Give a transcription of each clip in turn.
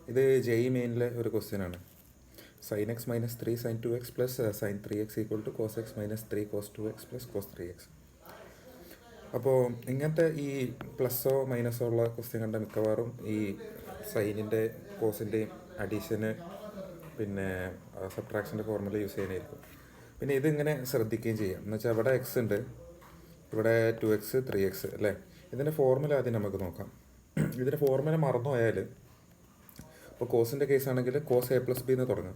ഇത് JEE മെയിനിലെ ഒരു question ആണ്. sin x minus 3 sin 2x plus sin 3x equal to cos x minus 3 cos 2x plus cos 3x. അപ്പോൾ ഇങ്ങനത്തെ ഈ പ്ലസ്സോ മൈനസോ ഉള്ള ക്വസ്റ്റ്യൻ കണ്ട മിക്കവാറും ഈ സൈനിൻ്റെ കോസിൻ്റെയും അഡീഷന് പിന്നെ സബ്ട്രാക്ഷൻ്റെ ഫോർമുല യൂസ് ചെയ്യാനായിരിക്കും. പിന്നെ ഇതിങ്ങനെ ശ്രദ്ധിക്കുകയും ചെയ്യാം. എന്ന് വെച്ചാൽ ഇവിടെ എക്സ് ഉണ്ട്, ഇവിടെ 2x 3x അല്ലേ. ഇതിൻ്റെ ഫോർമുല ആദ്യം നമുക്ക് നോക്കാം. ഇതിൻ്റെ ഫോർമുല മറന്നു പോയാൽ, ഇപ്പോൾ കോസിൻ്റെ കേസ് ആണെങ്കിൽ കോസ് എ പ്ലസ് ബി എന്ന് തുടങ്ങാം.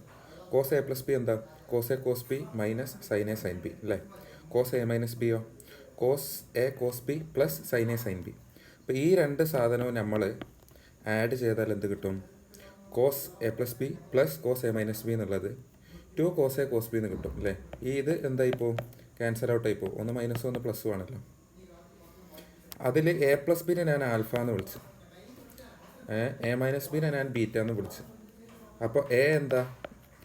കോസ് എ പ്ലസ് ബി എന്താ? Cos A cos B minus sine A sine B അല്ലേ. കോസ് എ മൈനസ് ബിയോ cos A cos B plus sine A sine B. അപ്പോൾ ഈ രണ്ട് സാധനവും നമ്മൾ ആഡ് ചെയ്താൽ എന്ത് കിട്ടും? Cos A plus B plus cos A minus B എന്നുള്ളത് 2 കോസ് എ കോസ് ബി എന്ന് കിട്ടും അല്ലേ. ഇത് എന്തായിപ്പോൾ ക്യാൻസൽ ഔട്ട് ആയിപ്പോൾ, ഒന്ന് മൈനസ് ഒന്ന് പ്ലസ് ആണല്ലോ. അതിൽ എ പ്ലസ് ബിനെ ഞാൻ ആൽഫ എന്ന് വിളിച്ചു, എ മൈനസ് ബിനെ ഞാൻ ബീറ്റ എന്ന് വിളിച്ചു. അപ്പോൾ എ എന്താ?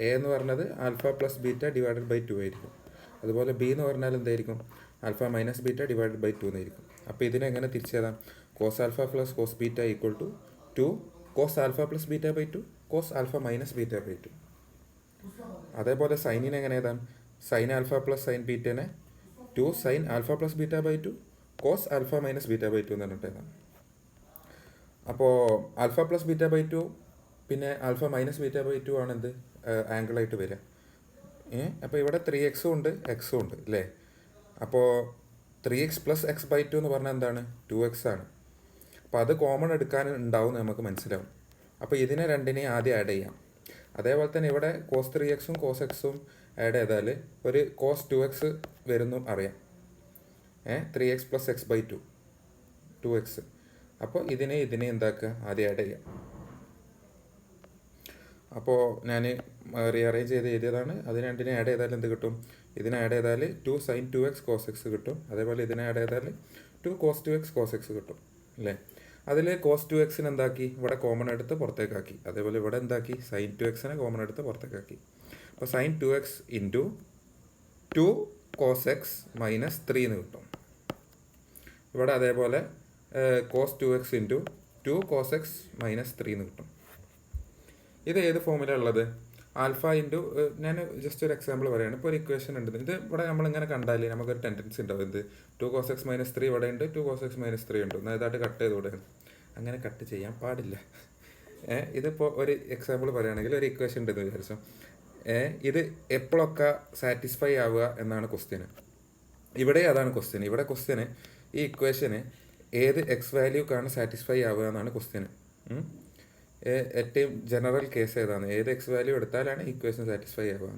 എ എന്ന് പറഞ്ഞത് alpha plus beta divided by 2 ആയിരിക്കും. അതുപോലെ ബി എന്ന് പറഞ്ഞാൽ എന്തായിരിക്കും? Alpha minus beta divided by 2 എന്നായിരിക്കും. അപ്പോൾ ഇതിനെങ്ങനെ തിരിച്ചെഴുതാം? Cos alpha plus cos beta equal to 2 cos alpha plus beta by 2 cos alpha minus beta by 2. അതേപോലെ സൈനിനെ എങ്ങനെ എഴുതാം? സൈൻ ആൽഫ പ്ലസ് സൈൻ ബീറ്റനെ 2 sine alpha plus beta by 2 cos alpha minus beta by 2 എന്ന് പറഞ്ഞിട്ട് എഴുതാം. അപ്പോൾ alpha plus beta by 2 പിന്നെ ആൽഫ മൈനസ് ബീറ്റ ബൈ 2 ആണ് എന്ത് ആംഗിളായിട്ട് വരിക. അപ്പോൾ ഇവിടെ 3x ഉണ്ട് എക്സും ഉണ്ട് അല്ലേ. അപ്പോൾ 3x പ്ലസ് എക്സ് ബൈ 2 എന്ന് പറഞ്ഞാൽ എന്താണ്? 2x ആണ്. അപ്പോൾ അത് കോമൺ എടുക്കാൻ ഉണ്ടാവും നമുക്ക് മനസ്സിലാവും. അപ്പോൾ ഇതിനെ രണ്ടിനെയും ആദ്യം ആഡ് ചെയ്യാം. അതേപോലെ തന്നെ ഇവിടെ കോസ് 3xും കോസ് എക്സും ആഡ് ചെയ്താൽ ഒരു കോസ് 2x വരുന്നു അറിയാം. 3x plus X by 2 2x. അപ്പോൾ ഇതിനെ എന്താക്കുക? ആദ്യം ആഡ് ചെയ്യാം. അപ്പോൾ ഞാൻ റീഅറേഞ്ച് ചെയ്ത് എഴുതിയതാണ്. അതിന് രണ്ടിനെ ആഡ് ചെയ്താൽ എന്ത് കിട്ടും? ഇതിനെ ആഡ് ചെയ്താൽ 2 സൈൻ 2x കോസ് എക്സ് കിട്ടും. അതേപോലെ ഇതിനെ ആഡ് ചെയ്താൽ 2 കോസ് 2x കോസ് എക്സ് കിട്ടും അല്ലേ. അതിൽ കോസ് 2xന് എന്താക്കി? ഇവിടെ കോമൺ എടുത്ത് പുറത്തേക്കാക്കി. അതേപോലെ ഇവിടെ എന്താക്കി? സൈൻ 2xനെ കോമൺ എടുത്ത് പുറത്തേക്കാക്കി. അപ്പോൾ sine 2x into 2 cos x minus 3 എന്ന് കിട്ടും. ഇവിടെ അതേപോലെ cos 2x into 2 cos x minus 3 എന്ന് കിട്ടും. ഇത് ഏത് ഫോമിലാണ് ഉള്ളത്? ആൽഫ ഇൻറ്റു, ഞാൻ ജസ്റ്റ് ഒരു എക്സാമ്പിൾ പറയുകയാണ്. ഇപ്പോൾ ഒരു ഇക്വേഷൻ ഉണ്ട്. ഇത് ഇവിടെ നമ്മളിങ്ങനെ കണ്ടാൽ നമുക്കൊരു ടെൻഡൻസി ഉണ്ടാവും. എന്ത്? 2 കോസ് എക്സ് മൈനസ് 3 ഇവിടെ ഉണ്ട്, 2 കോസ് എക്സ് മൈനസ് 3 ഉണ്ട്. എന്നാൽ ഇതായിട്ട് കട്ട് ചെയ്തുകൂടെ? അങ്ങനെ കട്ട് ചെയ്യാൻ പാടില്ല. ഇതിപ്പോൾ ഒരു എക്സാമ്പിൾ പറയുകയാണെങ്കിൽ ഒരു ഇക്വേഷൻ ഉണ്ടെന്ന് വിചാരിച്ചു. ഇത് എപ്പോഴൊക്കെ സാറ്റിസ്ഫൈ ആവുക എന്നാണ് ക്വസ്റ്റ്യന്. ഇവിടെ അതാണ് ക്വസ്റ്റ്യൻ. ഇവിടെ ക്വസ്റ്റ്യന് ഈ ഇക്വേഷന് ഏത് എക്സ് വാല്യൂക്കാണ് സാറ്റിസ്ഫൈ ആവുക എന്നാണ് ക്വസ്റ്റ്യന്. ഏറ്റവും ജനറൽ കേസ് ഏതാണ്? ഏത് എക്സ് വാല്യൂ എടുത്താലാണ് ഇക്വേഷൻ സാറ്റിസ്ഫൈ ആവുക.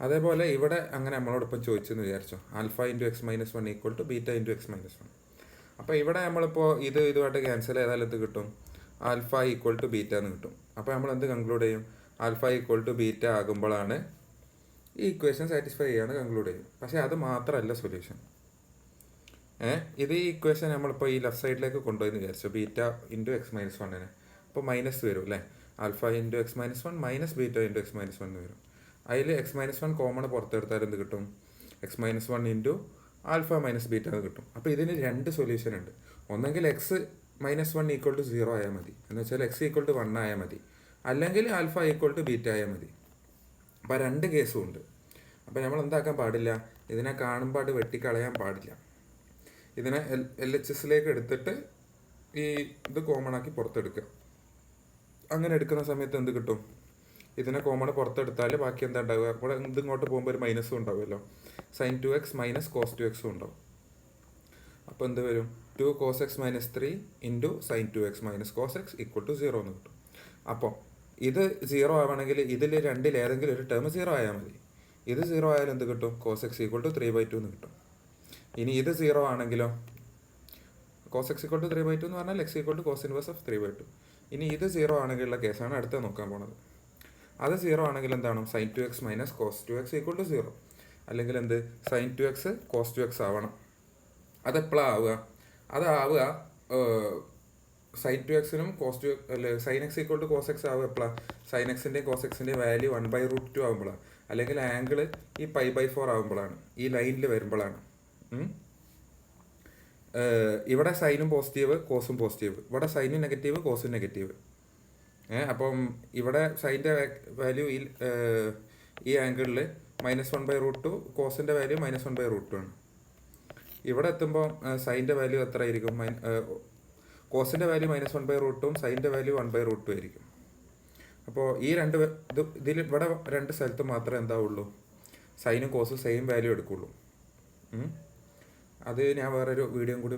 അതേപോലെ ഇവിടെ അങ്ങനെ നമ്മളോടൊപ്പം ചോദിച്ചെന്ന് വിചാരിച്ചോ, alpha into x minus 1 equal to beta into x minus 1. അപ്പോൾ ഇവിടെ നമ്മളിപ്പോൾ ഇതുമായിട്ട് ക്യാൻസൽ ചെയ്താൽ എന്ത് കിട്ടും? ആൽഫ ഈക്വൽ ടു ബീറ്റ എന്ന് കിട്ടും. അപ്പോൾ നമ്മൾ എന്ത് കൺക്ലൂഡ് ചെയ്യും? ആൽഫ ഈക്വൽ ടു ബീറ്റ ആകുമ്പോഴാണ് ഈ ഇക്വേഷൻ സാറ്റിസ്ഫൈ ചെയ്യാന്ന് കൺക്ലൂഡ് ചെയ്യും. പക്ഷേ അത് മാത്രമല്ല സൊല്യൂഷൻ. ഇത് ഈ ഇക്വേഷൻ നമ്മളിപ്പോൾ ഈ ലെഫ്റ്റ് സൈഡിലേക്ക് കൊണ്ടുപോയെന്ന് വിചാരിച്ചു, ബീറ്റ ഇൻറ്റു എക്സ് മൈനസ് 1നെ. അപ്പോൾ മൈനസ് വരും അല്ലേ. Alpha into x minus 1 minus beta into x minus 1 എന്ന് വരും. അതിൽ എക്സ് മൈനസ് 1 കോമൺ പുറത്തെടുത്താൽ എന്ത് കിട്ടും? X minus 1 into alpha minus beta എന്ന് കിട്ടും. അപ്പോൾ ഇതിന് രണ്ട് സൊല്യൂഷൻ ഉണ്ട്. ഒന്നെങ്കിൽ എക്സ് മൈനസ് 1 ഈക്വൽ ടു 0 ആയാൽ മതി, എന്ന് വെച്ചാൽ എക്സ് ഈക്വൽ ടു 1 ആയാൽ മതി. അല്ലെങ്കിൽ ആൽഫ ഈക്വൽ ടു ബീറ്റ ആയാൽ മതി. അപ്പോൾ രണ്ട് കേസും ഉണ്ട്. അപ്പോൾ നമ്മൾ എന്താക്കാൻ പാടില്ല? ഇതിനെ കാണുമ്പോൾ അത് വെട്ടിക്കളയാൻ പാടില്ല. ഇതിനെ LHSലേക്ക് എടുത്തിട്ട് ഈ ഇത് കോമൺ ആക്കി പുറത്തെടുക്കുക. അങ്ങനെ എടുക്കുന്ന സമയത്ത് എന്ത് കിട്ടും? ഇതിനെ കോമൺ പുറത്തെടുത്താൽ ബാക്കി എന്താ ഉണ്ടാവുക? ഇവിടെ ഇതിങ്ങോട്ട് പോകുമ്പോൾ ഒരു മൈനസും ഉണ്ടാവുമല്ലോ. Sign 2x minus cos 2x ഉണ്ടാവും. അപ്പോൾ എന്ത് വരും? 2 cos x minus 3 into sine 2x minus cos x equal to 0 എന്ന് കിട്ടും. അപ്പോൾ ഇത് 0 ആവണമെങ്കിൽ ഇതിൽ രണ്ടിൽ ഏതെങ്കിലും ഒരു ടേം 0 ആയാൽ മതി. ഇത് 0 ആയാലും എന്ത് കിട്ടും? കോസ് എക്സ് ഈക്വൽ ടു 3/2 എന്ന് കിട്ടും. ഇനി ഇത് 0 ആണെങ്കിലോ? കോസ് എക്സ് ഈക്വൽ ടു 3/2 എന്ന് പറഞ്ഞാൽ x equal to cos inverse of 3/2. ഇനി ഇത് 0 ആണെങ്കിലുള്ള കേസാണ് അടുത്ത നോക്കാൻ പോണത്. അത് 0 ആണെങ്കിൽ എന്താണ്? Sine 2x minus cos 2x equal to 0. അല്ലെങ്കിൽ എന്ത്? സൈൻ 2x കോസ് 2x ആവണം. അതെപ്പോഴാണ് ആവുക? അതാവുക സൈൻ 2xനും കോസ് 2 അല്ലെ sine x equal to cos x ആവുക എപ്പോഴാണ്? സൈൻ എക്സിൻ്റെയും കോസ് എക്സിൻ്റെയും വാല്യൂ 1/√2 ആകുമ്പോഴാണ്. അല്ലെങ്കിൽ ആംഗിൾ ഈ π/4 ആകുമ്പോഴാണ്, ഈ ലൈനിൽ വരുമ്പോഴാണ്. ഇവിടെ സൈനും പോസിറ്റീവ് കോസും പോസിറ്റീവ്, ഇവിടെ സൈനും നെഗറ്റീവ് കോസും നെഗറ്റീവ്. അപ്പം ഇവിടെ സൈൻ്റെ വാല്യൂ ഈ ആംഗിളിൽ -1/√2, കോസിൻ്റെ വാല്യൂ -1/√2 ആണ്. ഇവിടെ എത്തുമ്പോൾ സൈൻ്റെ വാല്യൂ എത്ര ആയിരിക്കും? കോസിൻ്റെ വാല്യൂ -1/√2ഉം സൈൻ്റെ വാല്യൂ 1/√2 ആയിരിക്കും. അപ്പോൾ ഈ ഇതിൽ ഇവിടെ രണ്ട് സ്ഥലത്ത് മാത്രമേ എന്താവുള്ളൂ, സൈനും കോസും സെയിം വാല്യൂ എടുക്കുള്ളൂ. അത് ഞാൻ വേറൊരു വീഡിയോ കൂടി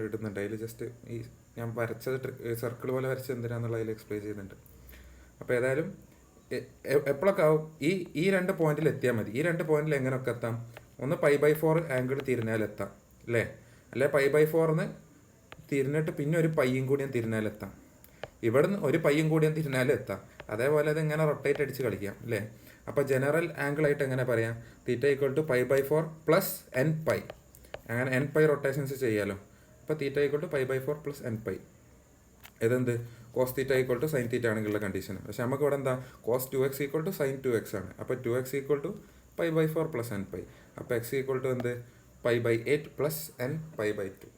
ഇടുന്നുണ്ട്. അതിൽ ജസ്റ്റ് ഈ ഞാൻ വരച്ചത് സർക്കിൾ പോലെ വരച്ചത് എന്തിനാന്നുള്ള അതിൽ എക്സ്പ്ലെയിൻ ചെയ്യുന്നുണ്ട്. അപ്പോൾ ഏതായാലും എപ്പോഴൊക്കെ ആവും ഈ രണ്ട് പോയിന്റിൽ എത്തിയാൽ മതി. ഈ രണ്ട് പോയിന്റിൽ എങ്ങനെയൊക്കെ എത്താം? ഒന്ന് π/4 ആംഗിൾ തിരിഞ്ഞാലെത്താം, അല്ലേ? അല്ലെ π/4 തിരിഞ്ഞിട്ട് പിന്നെ ഒരു പയ്യും കൂടിയും തിരിഞ്ഞാലെത്താം. ഇവിടുന്ന് ഒരു പയ്യും കൂടിയും തിരിഞ്ഞാലെത്താം. അതേപോലെ അത് ഇങ്ങനെ റൊട്ടേറ്റ് അടിച്ച് കളിക്കാം, അല്ലേ? അപ്പോൾ ജനറൽ ആംഗിൾ ആയിട്ട് എങ്ങനെ പറയാം? θ = π/4 + nπ. അങ്ങനെ nπ റൊട്ടേഷൻസ് ചെയ്യാമല്ലോ. അപ്പോൾ θ = π/4 + nπ. ഇതെന്ത്? cos θ = sin θ ആണെങ്കിലുള്ള condition. പക്ഷെ നമുക്ക് ഇവിടെ എന്താ? cos 2x = sin 2x ആണ്. അപ്പോൾ 2x = π/4 + nπ. അപ്പോൾ x = എന്ത്? π/8 + nπ/2.